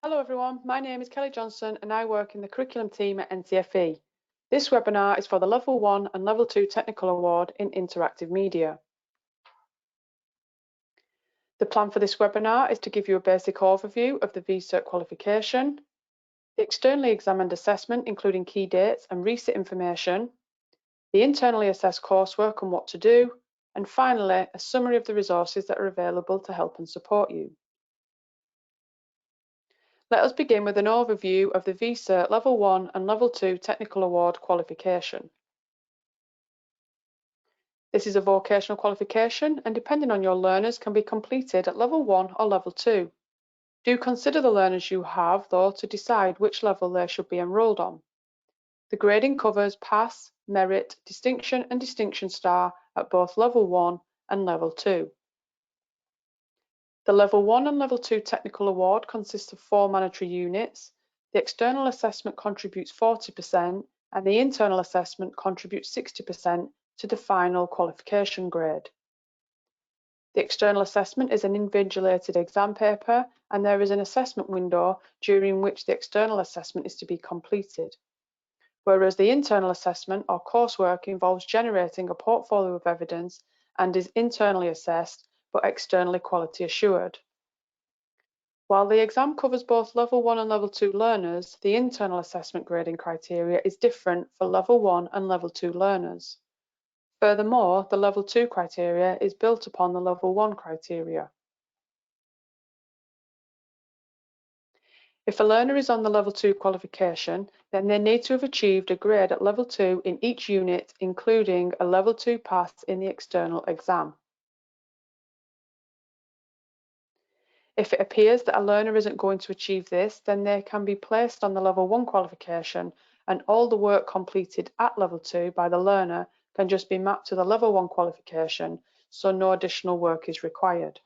Hello everyone, my name is Kelly Johnson and I work in the curriculum team at NCFE. This webinar is for the Level 1 and Level 2 Technical Award in Interactive Media. The plan for this webinar is to give you a basic overview of the V Cert qualification, the externally examined assessment including key dates and resit information, the internally assessed coursework and what to do, and finally a summary of the resources that are available to help and support you. Let us begin with an overview of the V Cert Level 1 and Level 2 Technical Award qualification. This is a vocational qualification and depending on your learners can be completed at Level 1 or Level 2. Do consider the learners you have though to decide which level they should be enrolled on. The grading covers Pass, Merit, Distinction and Distinction Star at both Level 1 and Level 2. The Level 1 and Level 2 Technical Award consists of 4 mandatory units. The external assessment contributes 40% and the internal assessment contributes 60% to the final qualification grade. The external assessment is an invigilated exam paper and there is an assessment window during which the external assessment is to be completed, whereas the internal assessment or coursework involves generating a portfolio of evidence and is internally assessed but externally quality assured. While the exam covers both Level 1 and Level 2 learners, the internal assessment grading criteria is different for Level 1 and Level 2 learners. Furthermore, the Level 2 criteria is built upon the Level 1 criteria. If a learner is on the Level 2 qualification, then they need to have achieved a grade at Level 2 in each unit, including a Level 2 pass in the external exam. If it appears that a learner isn't going to achieve this, then they can be placed on the Level 1 qualification and all the work completed at Level 2 by the learner can just be mapped to the Level 1 qualification, so no additional work is required.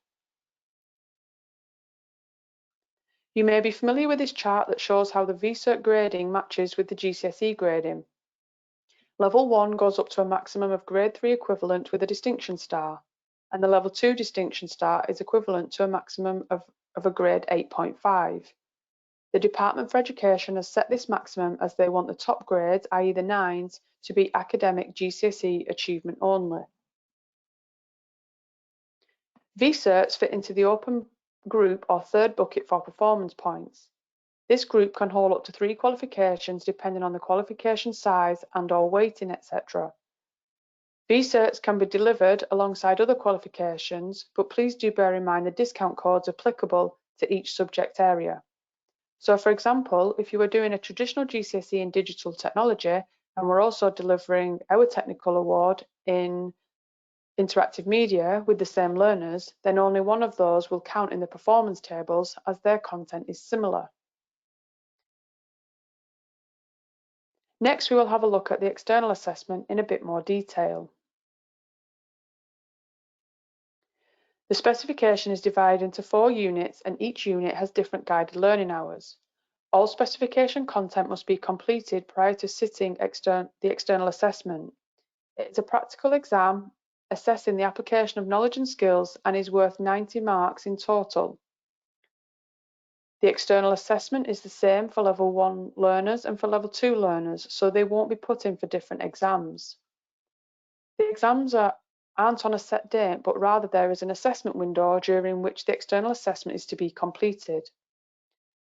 You may be familiar with this chart that shows how the V Cert grading matches with the GCSE grading. Level 1 goes up to a maximum of Grade 3 equivalent with a distinction star, and the Level 2 distinction star is equivalent to a maximum of a grade 8.5. The Department for Education has set this maximum as they want the top grades, i.e. the 9s, to be academic GCSE achievement only. V Certs fit into the open group or third bucket for performance points. This group can hold up to 3 qualifications depending on the qualification size and/or weighting, etc. V Certs can be delivered alongside other qualifications, but please do bear in mind the discount codes applicable to each subject area. So for example, if you were doing a traditional GCSE in digital technology and we're also delivering our technical award in interactive media with the same learners, then only one of those will count in the performance tables as their content is similar. Next, we will have a look at the external assessment in a bit more detail. The specification is divided into 4 units and each unit has different guided learning hours. All specification content must be completed prior to sitting the external assessment. It is a practical exam assessing the application of knowledge and skills and is worth 90 marks in total. The external assessment is the same for Level 1 learners and for Level 2 learners, so they won't be put in for different exams. The exams aren't on a set date, but rather there is an assessment window during which the external assessment is to be completed.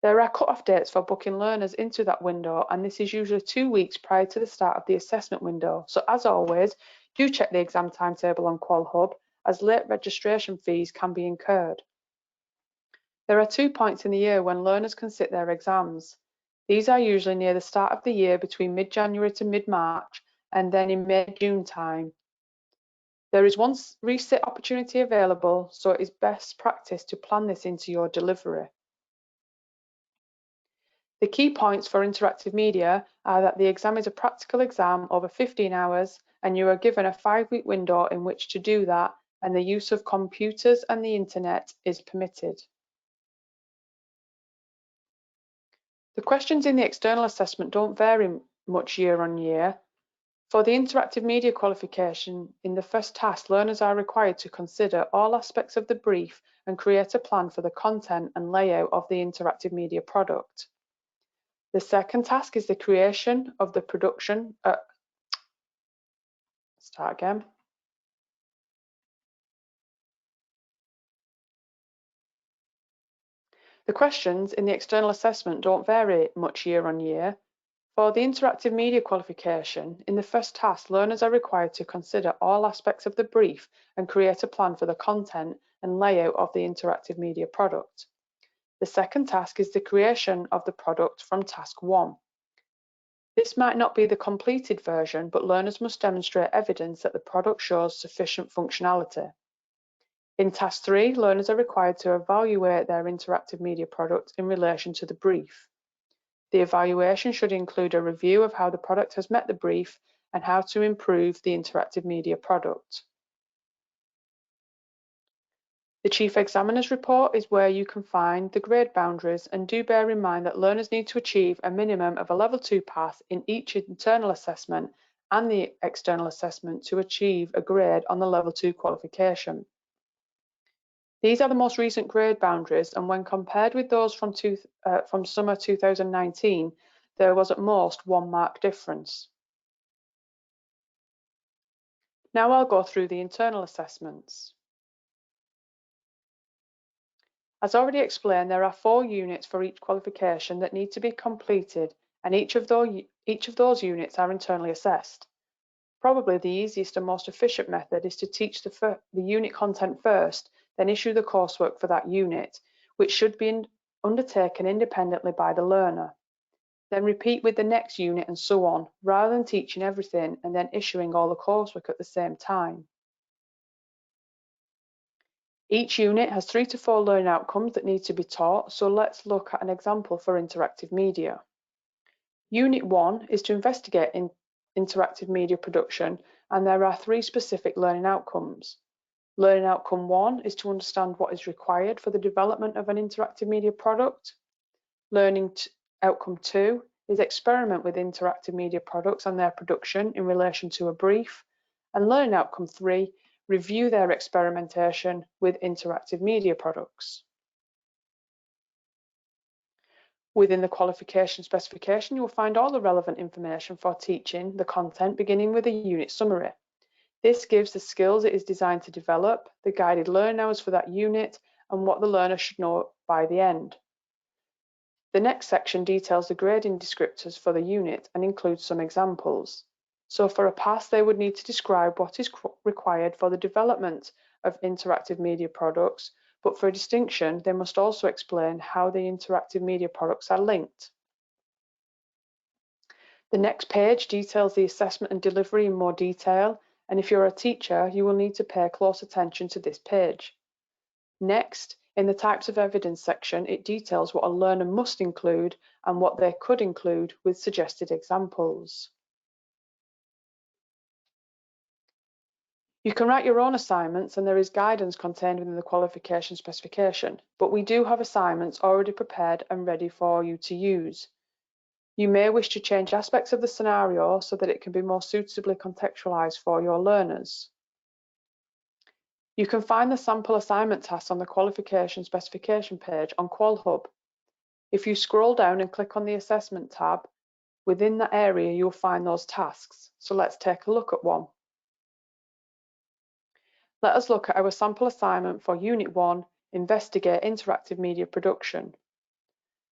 There are cut-off dates for booking learners into that window, and this is usually 2 weeks prior to the start of the assessment window. So as always, do check the exam timetable on QualHub, as late registration fees can be incurred. There are 2 points in the year when learners can sit their exams. These are usually near the start of the year between mid-January to mid-March, and then in May-June time. There is one resit opportunity available, so it is best practice to plan this into your delivery. The key points for interactive media are that the exam is a practical exam over 15 hours and you are given a 5-week window in which to do that, and the use of computers and the internet is permitted. The questions in the external assessment don't vary much year on year. For the interactive media qualification, in the first task, learners are required to consider all aspects of the brief and create a plan for the content and layout of the interactive media product. The second task is the creation of the production. Start again. The questions in the external assessment don't vary much year on year. For the interactive media qualification, in the first task, learners are required to consider all aspects of the brief and create a plan for the content and layout of the interactive media product. The second task is the creation of the product from task 1. This might not be the completed version, but learners must demonstrate evidence that the product shows sufficient functionality. In task 3, learners are required to evaluate their interactive media product in relation to the brief. The evaluation should include a review of how the product has met the brief and how to improve the interactive media product. The Chief Examiner's Report is where you can find the grade boundaries, and do bear in mind that learners need to achieve a minimum of a Level 2 pass in each internal assessment and the external assessment to achieve a grade on the Level 2 qualification. These are the most recent grade boundaries, and when compared with those from summer 2019, there was at most 1 mark difference. Now I'll go through the internal assessments. As already explained, there are 4 units for each qualification that need to be completed, and each of those units are internally assessed. Probably the easiest and most efficient method is to teach the unit content first, then issue the coursework for that unit, which should be undertaken independently by the learner. Then repeat with the next unit and so on, rather than teaching everything and then issuing all the coursework at the same time. Each unit has 3 to 4 learning outcomes that need to be taught, so let's look at an example for interactive media. Unit 1 is to investigate interactive media production, and there are 3 specific learning outcomes. Learning outcome 1 is to understand what is required for the development of an interactive media product. Learning outcome 2 is experiment with interactive media products and their production in relation to a brief. And learning outcome 3, review their experimentation with interactive media products. Within the qualification specification, you will find all the relevant information for teaching the content, beginning with a unit summary. This gives the skills it is designed to develop, the guided learning hours for that unit, and what the learner should know by the end. The next section details the grading descriptors for the unit and includes some examples. So for a pass, they would need to describe what is required for the development of interactive media products, but for a distinction, they must also explain how the interactive media products are linked. The next page details the assessment and delivery in more detail, and if you're a teacher, you will need to pay close attention to this page. Next, in the types of evidence section, it details what a learner must include and what they could include with suggested examples. You can write your own assignments, and there is guidance contained within the qualification specification, but we do have assignments already prepared and ready for you to use. You may wish to change aspects of the scenario so that it can be more suitably contextualized for your learners. You can find the sample assignment tasks on the qualification specification page on QualHub. If you scroll down and click on the assessment tab, within that area you'll find those tasks. So let's take a look at one. Let us look at our sample assignment for Unit 1, Investigate Interactive Media Production.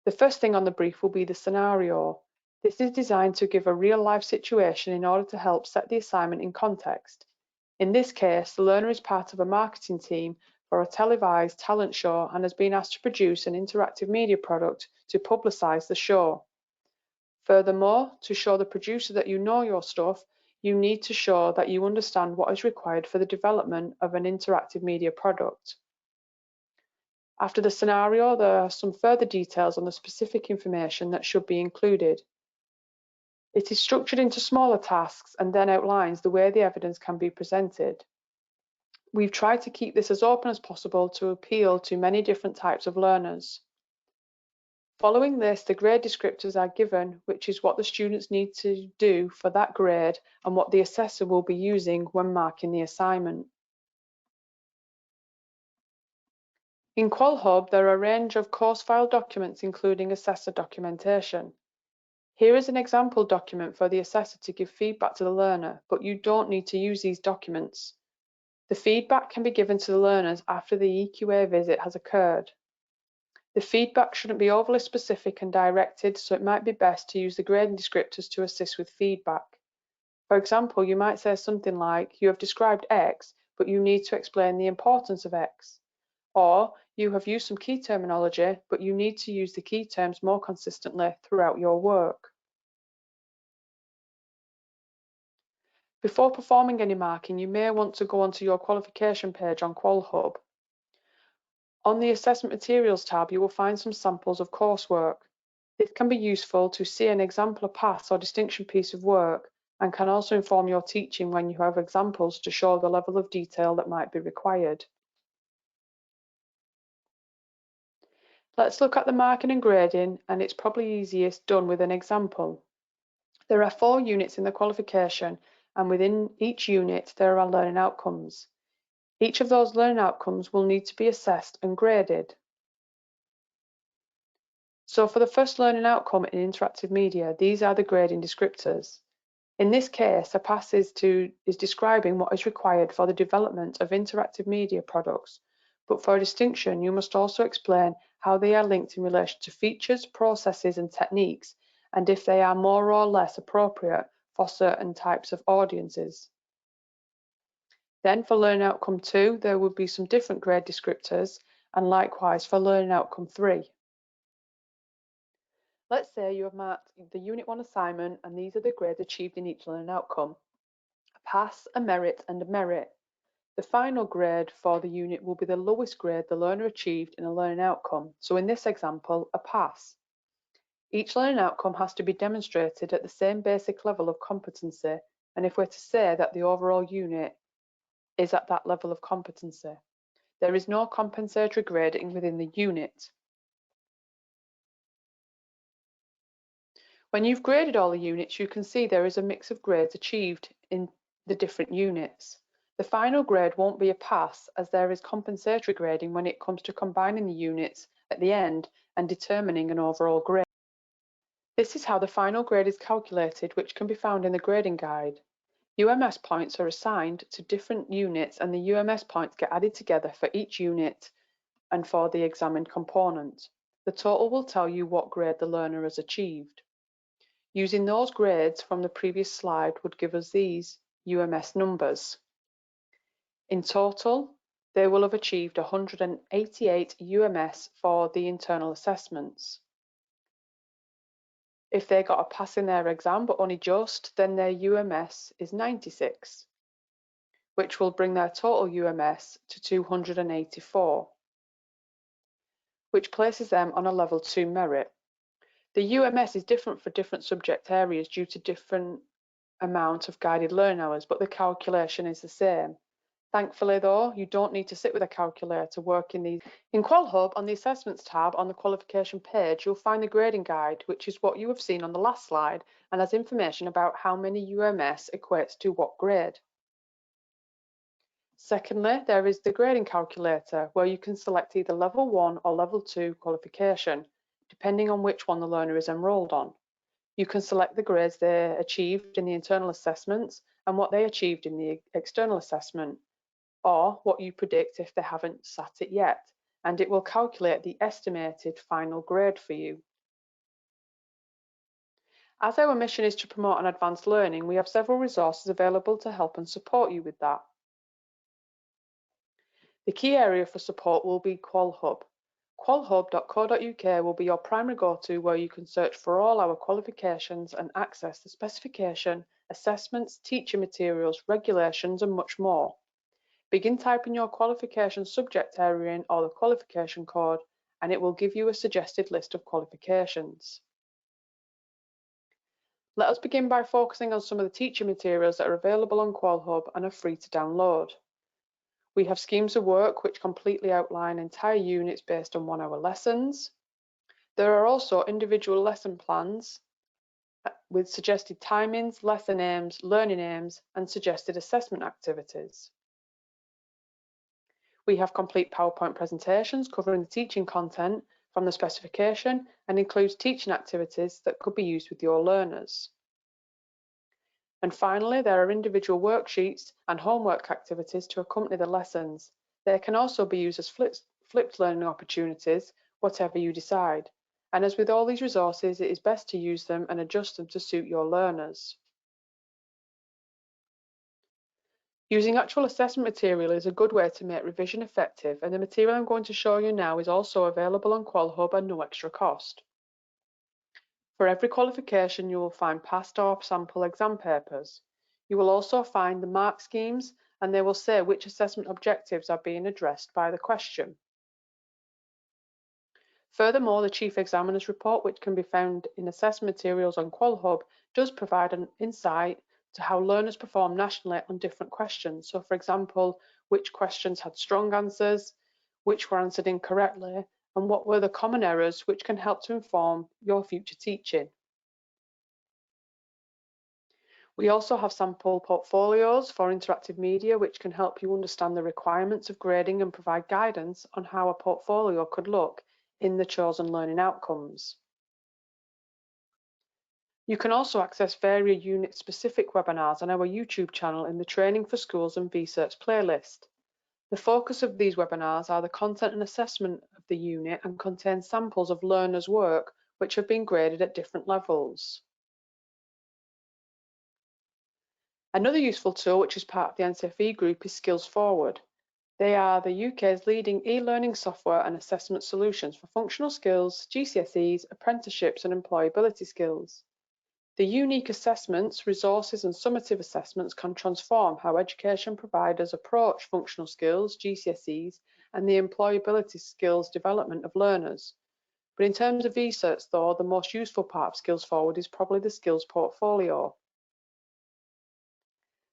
The first thing on the brief will be the scenario. This is designed to give a real-life situation in order to help set the assignment in context. In this case, the learner is part of a marketing team for a televised talent show and has been asked to produce an interactive media product to publicise the show. Furthermore, to show the producer that you know your stuff, you need to show that you understand what is required for the development of an interactive media product. After the scenario, there are some further details on the specific information that should be included. It is structured into smaller tasks and then outlines the way the evidence can be presented. We've tried to keep this as open as possible to appeal to many different types of learners. Following this, the grade descriptors are given, which is what the students need to do for that grade and what the assessor will be using when marking the assignment. In QualHub, there are a range of course file documents including assessor documentation. Here is an example document for the assessor to give feedback to the learner, but you don't need to use these documents. The feedback can be given to the learners after the EQA visit has occurred. The feedback shouldn't be overly specific and directed, so it might be best to use the grading descriptors to assist with feedback. For example, you might say something like, "You have described X, but you need to explain the importance of X." Or, "You have used some key terminology, but you need to use the key terms more consistently throughout your work." Before performing any marking, you may want to go onto your qualification page on QualHub. On the Assessment Materials tab, you will find some samples of coursework. This can be useful to see an exemplar pass or distinction piece of work, and can also inform your teaching when you have examples to show the level of detail that might be required. Let's look at the marking and grading, and it's probably easiest done with an example. There are 4 units in the qualification, and within each unit there are learning outcomes. Each of those learning outcomes will need to be assessed and graded. So for the first learning outcome in interactive media, these are the grading descriptors. In this case, a pass is describing what is required for the development of interactive media products, but for a distinction, you must also explain how they are linked in relation to features, processes, and techniques, and if they are more or less appropriate for certain types of audiences. Then for learning outcome 2, there will be some different grade descriptors, and likewise for learning outcome 3. Let's say you have marked the Unit 1 assignment, and these are the grades achieved in each learning outcome: a pass, a merit, and a merit. The final grade for the unit will be the lowest grade the learner achieved in a learning outcome, so in this example, a pass. Each learning outcome has to be demonstrated at the same basic level of competency, and if we're to say that the overall unit is at that level of competency, there is no compensatory grading within the unit. When you've graded all the units, you can see there is a mix of grades achieved in the different units. The final grade won't be a pass, as there is compensatory grading when it comes to combining the units at the end and determining an overall grade. This is how the final grade is calculated, which can be found in the grading guide. UMS points are assigned to different units, and the UMS points get added together for each unit and for the examined component. The total will tell you what grade the learner has achieved. Using those grades from the previous slide would give us these UMS numbers. In total, they will have achieved 188 UMS for the internal assessments. If they got a pass in their exam but only just, then their UMS is 96, which will bring their total UMS to 284, which places them on a level 2 merit. The UMS is different for different subject areas due to different amount of guided learning hours, but the calculation is the same. Thankfully though, you don't need to sit with a calculator to work in these. In QualHub, on the Assessments tab on the qualification page, you'll find the grading guide, which is what you have seen on the last slide, and has information about how many UMS equates to what grade. Secondly, there is the grading calculator, where you can select either level 1 or level 2 qualification, depending on which one the learner is enrolled on. You can select the grades they achieved in the internal assessments and what they achieved in the external assessment, or what you predict if they haven't sat it yet, and it will calculate the estimated final grade for you. As our mission is to promote an advanced learning, we have several resources available to help and support you with that. The key area for support will be QualHub. qualhub.co.uk will be your primary go-to, where you can search for all our qualifications and access the specification, assessments, teaching materials, regulations, and much more. Begin typing your qualification subject area in or the qualification code, and it will give you a suggested list of qualifications. Let us begin by focusing on some of the teaching materials that are available on QualHub and are free to download. We have schemes of work which completely outline entire units based on 1-hour lessons. There are also individual lesson plans with suggested timings, lesson aims, learning aims, and suggested assessment activities. We have complete PowerPoint presentations covering the teaching content from the specification and includes teaching activities that could be used with your learners. And finally, there are individual worksheets and homework activities to accompany the lessons. They can also be used as flipped learning opportunities, whatever you decide. And as with all these resources, it is best to use them and adjust them to suit your learners. Using actual assessment material is a good way to make revision effective, and the material I'm going to show you now is also available on QualHub at no extra cost. For every qualification, you will find past or sample exam papers. You will also find the mark schemes, and they will say which assessment objectives are being addressed by the question. Furthermore, the Chief Examiner's Report, which can be found in assessment materials on QualHub, does provide an insight to how learners perform nationally on different questions. So, for example, which questions had strong answers, which were answered incorrectly, and what were the common errors, which can help to inform your future teaching. We also have sample portfolios for interactive media, which can help you understand the requirements of grading and provide guidance on how a portfolio could look in the chosen learning outcomes. You can also access various unit-specific webinars on our YouTube channel in the Training for Schools and V Certs playlist. The focus of these webinars are the content and assessment of the unit and contain samples of learners' work which have been graded at different levels. Another useful tool which is part of the NCFE group is Skills Forward. They are the UK's leading e-learning software and assessment solutions for functional skills, GCSEs, apprenticeships and employability skills. The unique assessments, resources and summative assessments can transform how education providers approach functional skills, GCSEs and the employability skills development of learners. But in terms of V-Certs though, the most useful part of Skills Forward is probably the skills portfolio.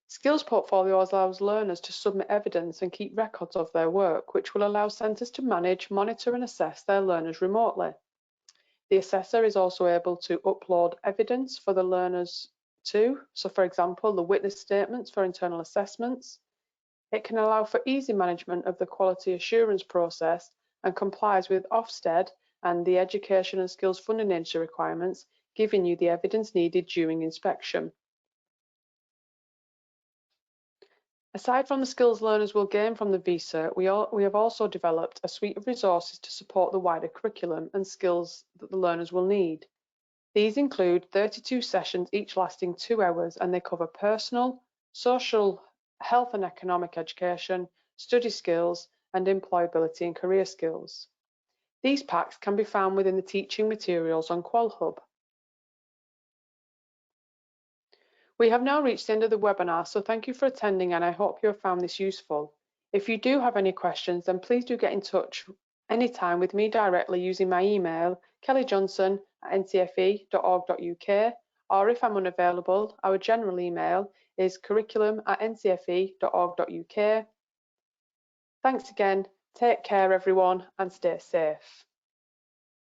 Skills Portfolio allows learners to submit evidence and keep records of their work, which will allow centres to manage, monitor and assess their learners remotely. The assessor is also able to upload evidence for the learners too, so for example, the witness statements for internal assessments. It can allow for easy management of the quality assurance process and complies with Ofsted and the Education and Skills Funding Agency requirements, giving you the evidence needed during inspection. Aside from the skills learners will gain from the V-Cert, we have also developed a suite of resources to support the wider curriculum and skills that the learners will need. These include 32 sessions, each lasting 2 hours, and they cover personal, social, health and economic education, study skills, and employability and career skills. These packs can be found within the teaching materials on QualHub. We have now reached the end of the webinar, so thank you for attending and I hope you have found this useful. If you do have any questions, then please do get in touch anytime with me directly using my email, kellyjohnson@ncfe.org.uk, or if I'm unavailable, our general email is curriculum@ncfe.org.uk. Thanks again, take care everyone and stay safe.